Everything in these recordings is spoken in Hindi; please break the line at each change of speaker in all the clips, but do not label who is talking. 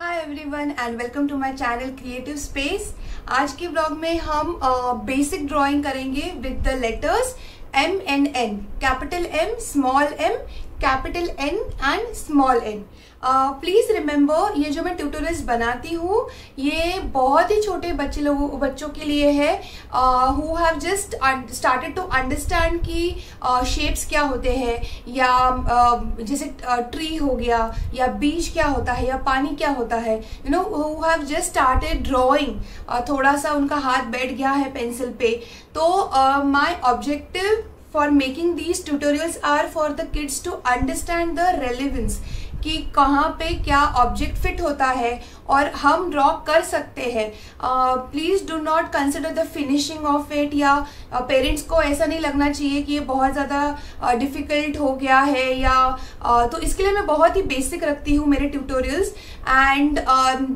Hi everyone and welcome to my channel creative space. आज के ब्लॉग में हम बेसिक ड्राइंग करेंगे with the letters M and N, capital M, small M, capital N and small N. Please remember, ये जो मैं ट्यूटोरियल्स बनाती हूँ ये बहुत ही छोटे बच्चों के लिए है who have just started to understand कि शेप्स क्या होते हैं, या जैसे ट्री हो गया, या बीज क्या होता है, या पानी क्या होता है, you know, who have just started drawing, थोड़ा सा उनका हाथ बैठ गया है पेंसिल पे। तो my objective for making these tutorials are for the kids to understand the relevance कि कहाँ पे क्या ऑब्जेक्ट फिट होता है और हम ड्रॉ कर सकते हैं। Please do not consider the finishing of it, या पेरेंट्स को ऐसा नहीं लगना चाहिए कि ये बहुत ज़्यादा डिफिकल्ट हो गया है, या तो इसके लिए मैं बहुत ही बेसिक रखती हूँ मेरे ट्यूटोरियल्स। एंड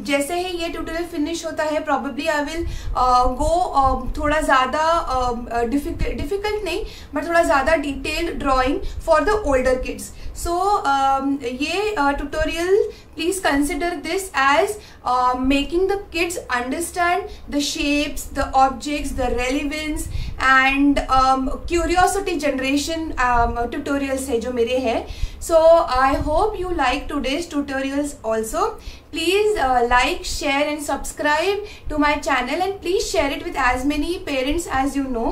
जैसे ही ये ट्यूटोरियल फिनिश होता है प्रॉबेबली आई विल गो थोड़ा ज़्यादा डिफिकल्ट नहीं बट थोड़ा ज़्यादा detailed drawing for the older kids. So ये tutorial, please consider this as making the kids understand the shapes, the objects, the relevance and curiosity generation tutorials है जो मेरे हैं। So I hope you like today's tutorials also. Please like, share and subscribe to my channel, and please share it with as many parents as you know.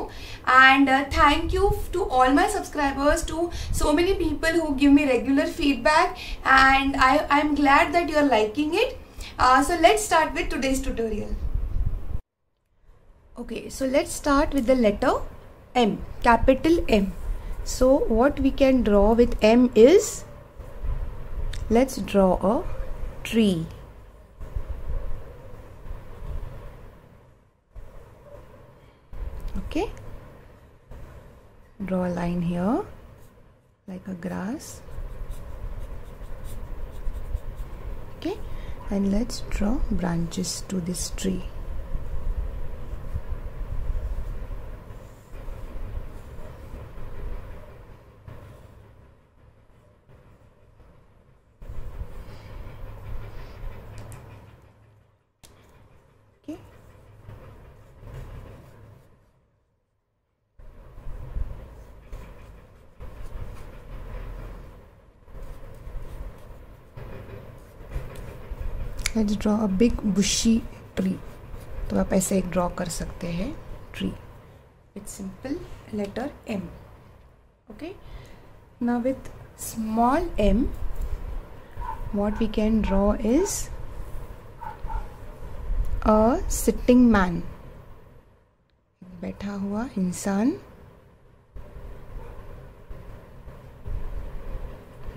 And thank you to all my subscribers, to so many people who give me regular feedback, and I'm glad that you are liking it. So let's start with today's tutorial. Okay, so let's start with the letter M, capital M. So what we can draw with M is, let's draw a tree. Okay, draw a line here like a grass. Okay, and let's draw branches to this tree. Okay, let's draw a big bushy tree. तो आप ऐसे एक ड्रॉ कर सकते हैं tree with simple letter M. Okay, now with small m what we can draw is a sitting man, बैठा हुआ इंसान।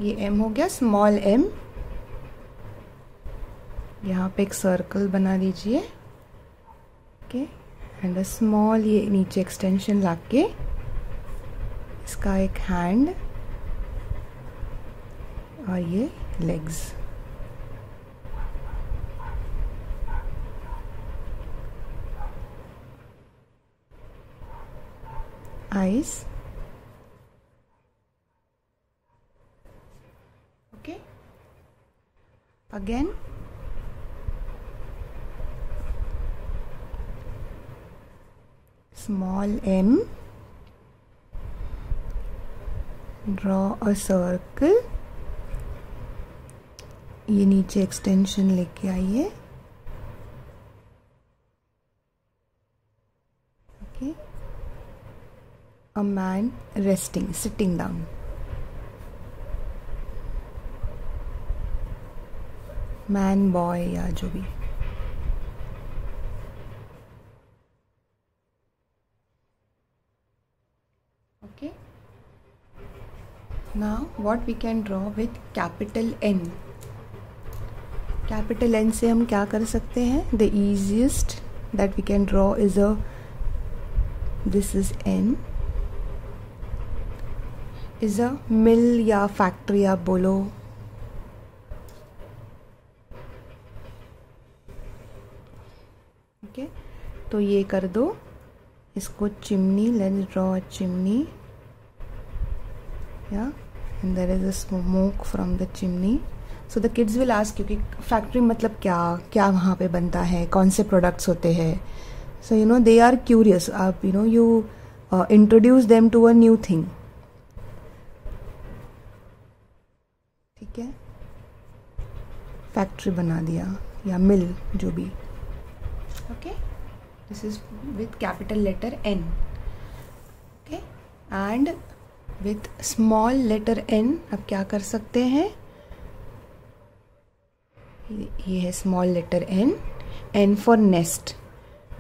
ये M हो गया स्मॉल m। यहाँ पे एक सर्कल बना दीजिए। ओके, एंड अ स्मॉल, ये नीचे एक्सटेंशन लाके इसका एक हैंड और ये legs. Eyes. Okay, again small m, draw a circle, ये नीचे एक्सटेंशन लेके आइए। Okay, a man resting, sitting down. man, boy या जो भी। Okay, now what we can draw with capital N. capital N से हम क्या कर सकते हैं? The easiest that we can draw is a, this is N, is a mill या factory आप बोलो। okay, तो ये कर दो इसको chimney. let's draw a chimney. Yeah, and there is a smoke from the chimney. So the kids will ask you कि फैक्ट्री मतलब क्या क्या वहाँ पे बनता है, कौन से प्रोडक्ट्स होते हैं. So you know they are curious. आप you know you introduce them to a new thing. ठीक है, फैक्ट्री बना दिया या मिल जो भी. Okay, this is with capital letter N. Okay, and with small letter N अब क्या कर सकते हैं, ये है small letter N, N for nest.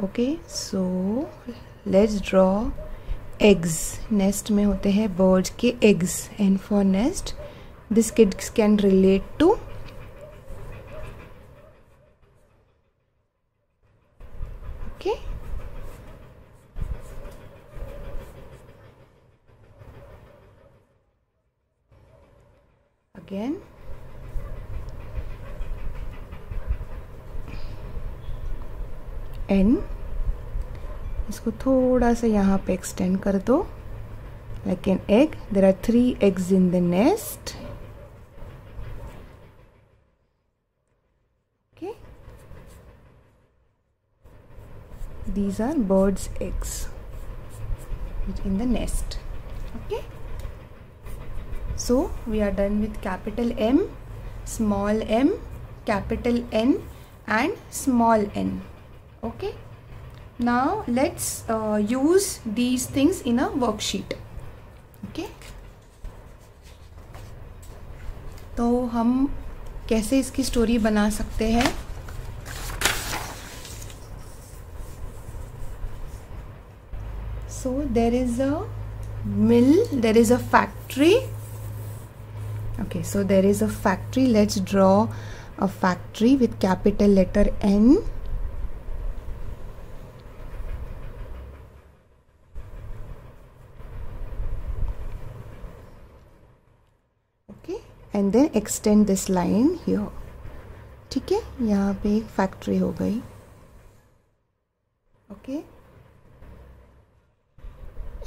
Okay, so let's draw eggs. Nest में होते हैं बर्ड्स के eggs. N for nest. This kids can relate to okay. Again N, इसको थोड़ा सा यहाँ पे एक्सटेंड कर दो. Like an egg, there are 3 eggs in the nest. Okay, these are birds eggs in the nest. Okay, so we are done with capital M, small m, capital N and small n. Okay, now let's use these things in a worksheet. Okay, तो हम कैसे इसकी स्टोरी बना सकते हैं. So there is a mill, there is a factory. Okay, so there is a factory. Let's draw a factory with capital letter N. Okay, and then extend this line here. ठीक है, यहाँ पे एक फैक्ट्री हो गई. Okay,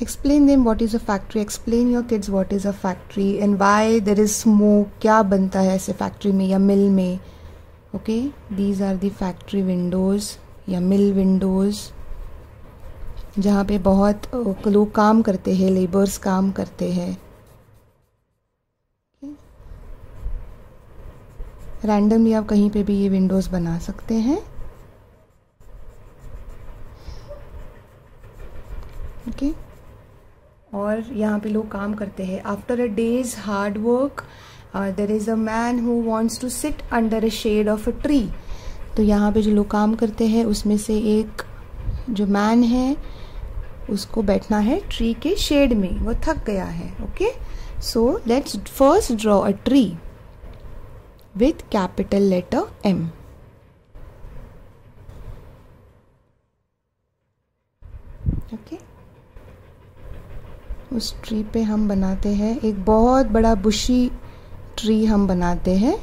explain them what is a factory. Explain your kids what is a factory and why there is smoke. क्या बनता है ऐसे फैक्ट्री में या मिल में. Okay, these are the factory windows या मिल विंडोज, जहाँ पे बहुत लोग काम करते हैं, लेबर्स काम करते हैं. रैंडमली आप कहीं पे भी ये विंडोज बना सकते हैं. ओके, और यहाँ पे लोग काम करते हैं. After a day's hard work there is a man who wants to sit under a shade of a tree. तो यहाँ पे जो लोग काम करते हैं उसमें से एक जो मैन है उसको बैठना है ट्री के शेड में, वो थक गया है. Okay, so let's first draw a tree with capital letter M. Okay, उस ट्री पे हम बनाते हैं एक बहुत बड़ा बुशी ट्री हम बनाते हैं.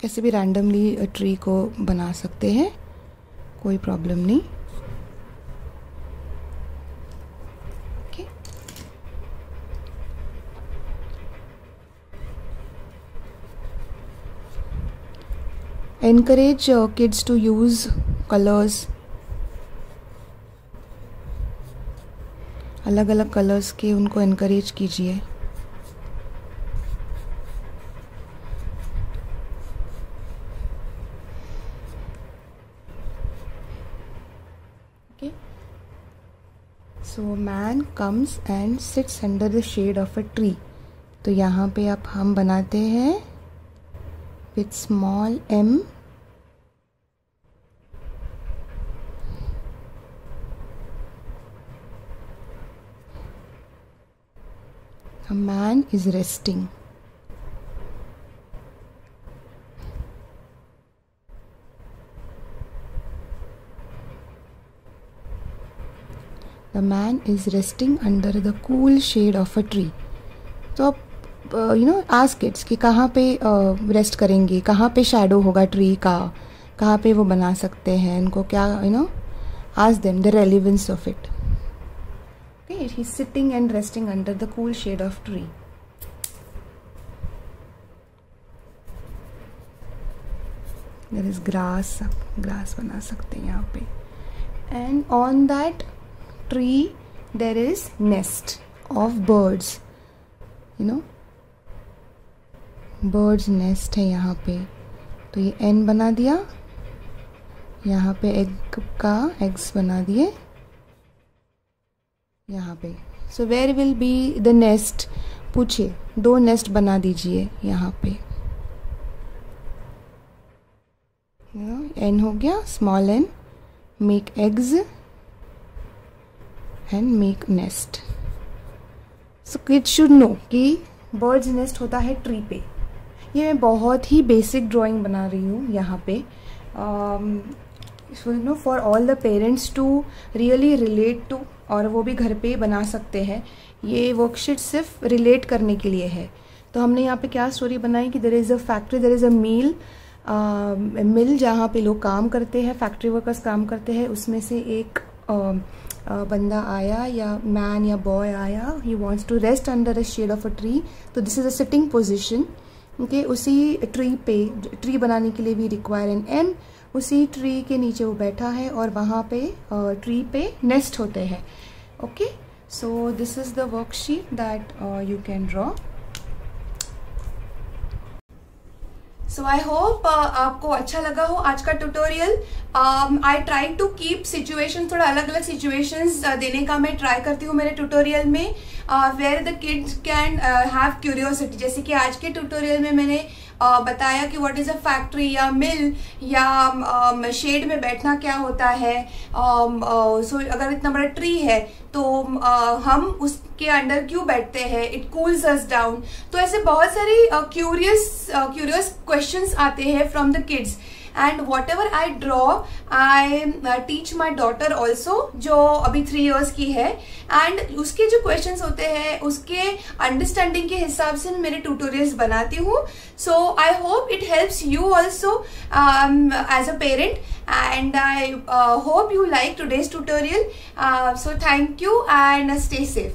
कैसे भी रैंडमली ट्री को बना सकते हैं, कोई प्रॉब्लम नहीं. Encourage kids to use colors. अलग अलग कलर्स के उनको encourage कीजिए. Okay, so man comes and sits under the shade of a tree. तो यहाँ पे आप हम बनाते हैं with small m, a man is resting. The man is resting under the cool shade of a tree. तो आप आस्क किड्स कि कहाँ पे रेस्ट करेंगे, कहाँ पे शैडो होगा ट्री का, कहाँ पे वो बना सकते हैं. इनको क्या ask them the relevance of it. Okay, he's sitting and resting under the cool shade of tree. There is grass, grass बना सकते हैं यहाँ पे. And on that tree there is nest of birds. You know, birds nest है यहाँ पे. तो ये N बना दिया, यहाँ पे egg का eggs बना दिए यहाँ पे. So where will be the nest? पूछिए, 2 nest बना दीजिए यहाँ पे. N हो गया, small n, make eggs and make nest. So kids should know कि birds nest होता है tree पे. ये मैं बहुत ही basic drawing बना रही हूँ यहाँ पे. So you know, for all the parents to really relate to, और वो भी घर पे बना सकते हैं. ये वर्कशीट सिर्फ रिलेट करने के लिए है. तो हमने यहाँ पे क्या स्टोरी बनाई कि there is a factory, there is a mill जहाँ पे लोग काम करते हैं, फैक्ट्री वर्कर्स काम करते हैं. उसमें से एक बंदा आया या मैन या बॉय आया, he wants to rest under a shade of a tree. तो this is a sitting position. Okay, उसी ट्री पे, ट्री बनाने के लिए भी रिक्वायर एन एन. उसी ट्री के नीचे वो बैठा है और वहाँ पे ट्री पे नेस्ट होते हैं. Okay, so this is the worksheet that you can draw. So I hope आपको अच्छा लगा हो आज का tutorial. I try to keep situation, थोड़ा अलग अलग सिचुएशंस देने का मैं ट्राई करती हूँ मेरे ट्यूटोरियल में, where the kids can have curiosity. जैसे कि आज के ट्यूटोरियल में मैंने बताया कि व्हाट इज़ अ फैक्ट्री या मिल या शेड में बैठना क्या होता है. सो अगर इतना बड़ा ट्री है तो हम उसके अंडर क्यों बैठते हैं, इट कूल्स अस डाउन. तो ऐसे बहुत सारी क्यूरियस क्वेश्चंस आते हैं from the kids. And what ever I draw I teach my daughter also, जो अभी 3 years की है. एंड उसके जो क्वेश्चंस होते हैं उसके अंडरस्टैंडिंग के हिसाब से मैं मेरे ट्यूटोरियल्स बनाती हूँ. So I hope it helps you also as a parent, and I hope you like today's tutorial. So thank you and stay safe.